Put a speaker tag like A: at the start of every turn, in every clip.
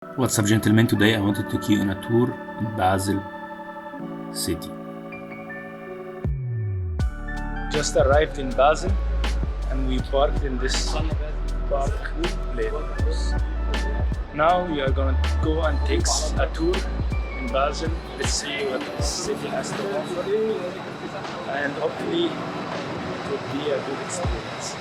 A: What's up, gentlemen? Today I wanted to take you on a tour in Basel city. Just arrived in Basel and we parked in this park place. Now we are gonna go and take a tour in Basel. Let's see what the city has to offer and hopefully it will be a good experience.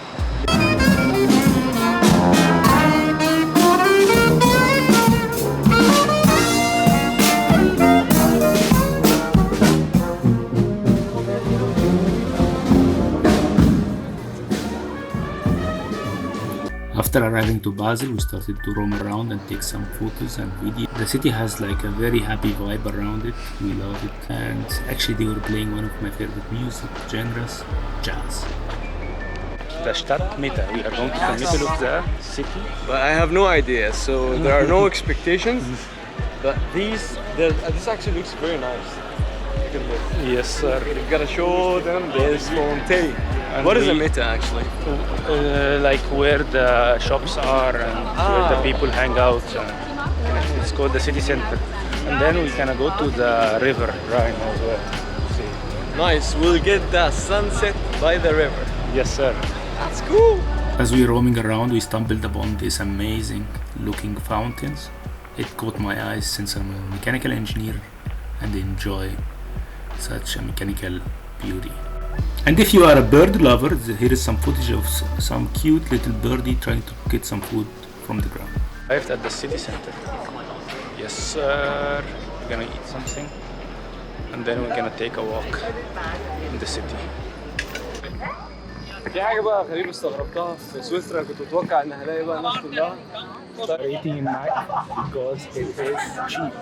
A: After arriving to Basel, we started to roam around and take some photos and videos. The city has like a very happy vibe around it. We love it. And actually they were playing one of my favorite music genres, jazz. The Stadt Mitte. We are going to the middle of the city.
B: But I have no idea, so there are no expectations. But this actually looks very nice. Look at this.
A: Yes, sir.
B: You gotta show them this fountain. What is a Mitte actually?
A: Like where the shops are and where the people hang out. It's called the city center. And then we can go to the river Rhine as well. See.
B: Nice. We'll get the sunset by the river.
A: Yes, sir.
B: That's cool.
A: As we were roaming around, we stumbled upon these amazing looking fountains. It caught my eyes since I'm a mechanical engineer and enjoy such a mechanical beauty. And if you are a bird lover, here is some footage of some cute little birdie trying to get some food from the ground. Arrived at the city center. Yes, sir. We're gonna eat something and then we're gonna take a walk in the city.
B: في حاجة بقى غريبة استغربتها في سويسرا كنت متوقع إن هلاقي بقى الناس كلها
A: We're eating in night because it is cheap,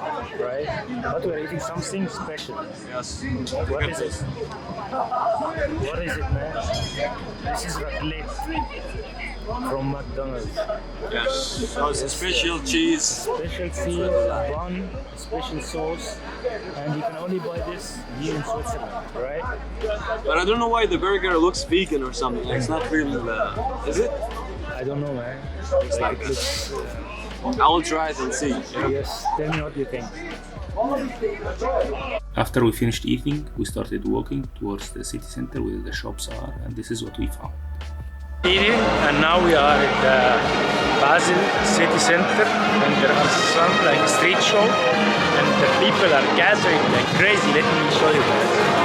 A: right? But we're eating something special.
B: Yes.
A: What is it? What is it, man? This is raclette from McDonald's.
B: Yes. So it's a special cheese.
A: Special cheese, bun, special sauce, and you can only buy this here in Switzerland, right?
B: But I don't know why the burger looks vegan or something. Like it's not real. Is it?
A: I don't know, man. Like it looks.
B: I will try it and see.
A: Yes, tell me what you think. After we finished eating, we started walking towards the city center where the shops are, and this is what we found. And now we are at the Basel city center, and there are some like street show, and the people are gathering like crazy. Let me show you guys.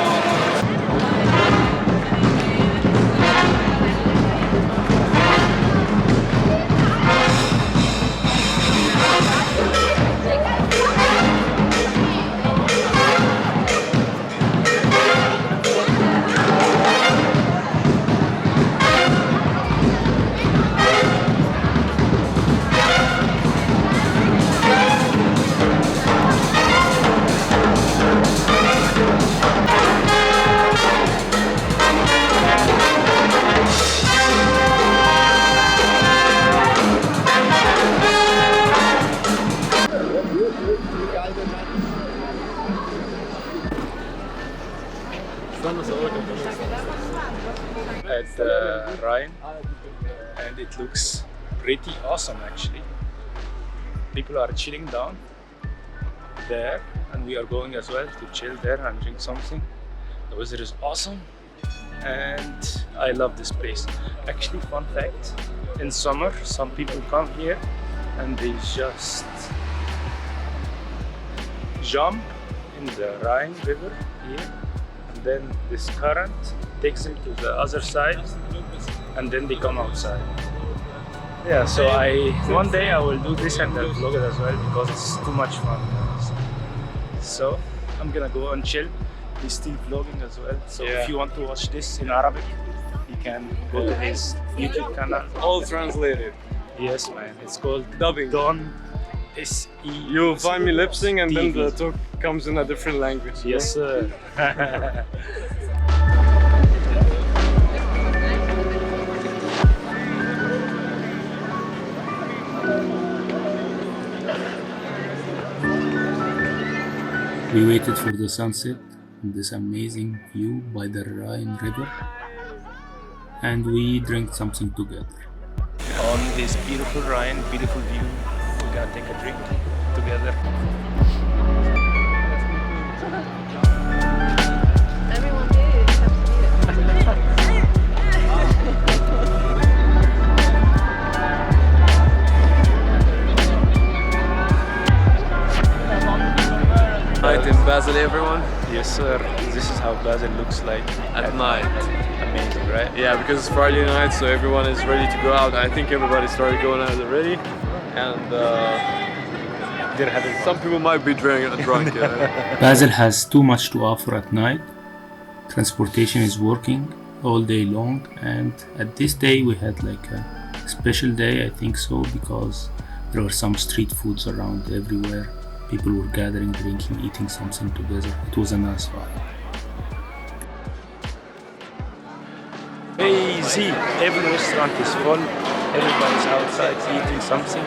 A: At the Rhine, and it looks pretty awesome actually. People are chilling down there and we are going as well to chill there and drink something. The weather is awesome and I love this place. Actually, fun fact, in summer some people come here and they just jump in the Rhine river here, and then this current takes them to the other side and then they come outside. Yeah, so one day I will do this and I'll vlog it as well because it's too much fun. So I'm gonna go and chill. He's still vlogging as well, so if you want to watch this in Arabic, you can go to his YouTube channel.
B: All translated.
A: Yes, man, it's called
B: Dubbing.
A: Don S.E.
B: You'll find me lip sync and then the talk comes in a different language.
A: Yes, sir. We waited for the sunset and this amazing view by the Rhine river, and we drank something together. On this beautiful Rhine, beautiful view, gonna take a drink together.
C: Everyone here has to eat it.
B: Night in Basel, everyone.
A: Yes, sir. This is how Basel looks like
B: At night.
A: Amazing, right?
B: Yeah, because it's Friday night, so everyone is ready to go out. I think everybody started going out already, and
A: They're having
B: some people might be drunk.
A: Basel has too much to offer at night. Transportation is working all day long, and at this day we had like a special day, I think so, because there were some street foods around everywhere. People were gathering, drinking, eating something together. It was a nice vibe. Crazy! Every restaurant is full. Everybody's outside eating something.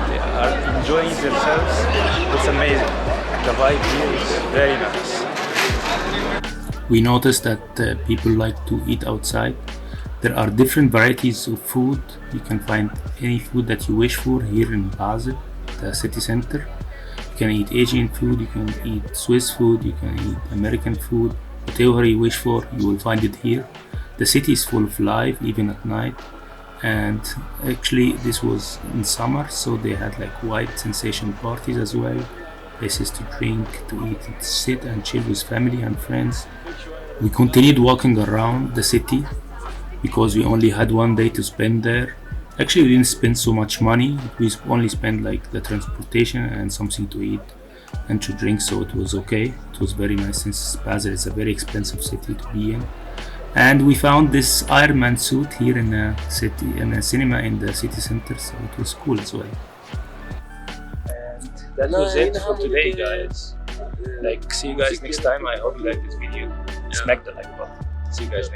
A: They are enjoying themselves. It's amazing. The vibe here is very nice. We noticed that people like to eat outside. There are different varieties of food. You can find any food that you wish for here in Basel, the city center. You can eat Asian food, you can eat Swiss food, you can eat American food. Whatever you wish for, you will find it here. The city is full of life, even at night. And actually this was in summer, so they had like white sensation parties as well. Places to drink, to eat, to sit and chill with family and friends. We continued walking around the city because we only had one day to spend there. Actually, we didn't spend so much money. We only spent like the transportation and something to eat and to drink, so it was okay. It was very nice since Basel is a very expensive city to be in. And we found this Iron Man suit here in a cinema in the city center, so it was cool as well. And that was it for today, guys. Like, see you guys next time. I hope you like this video. Smack the like button. See you guys next time.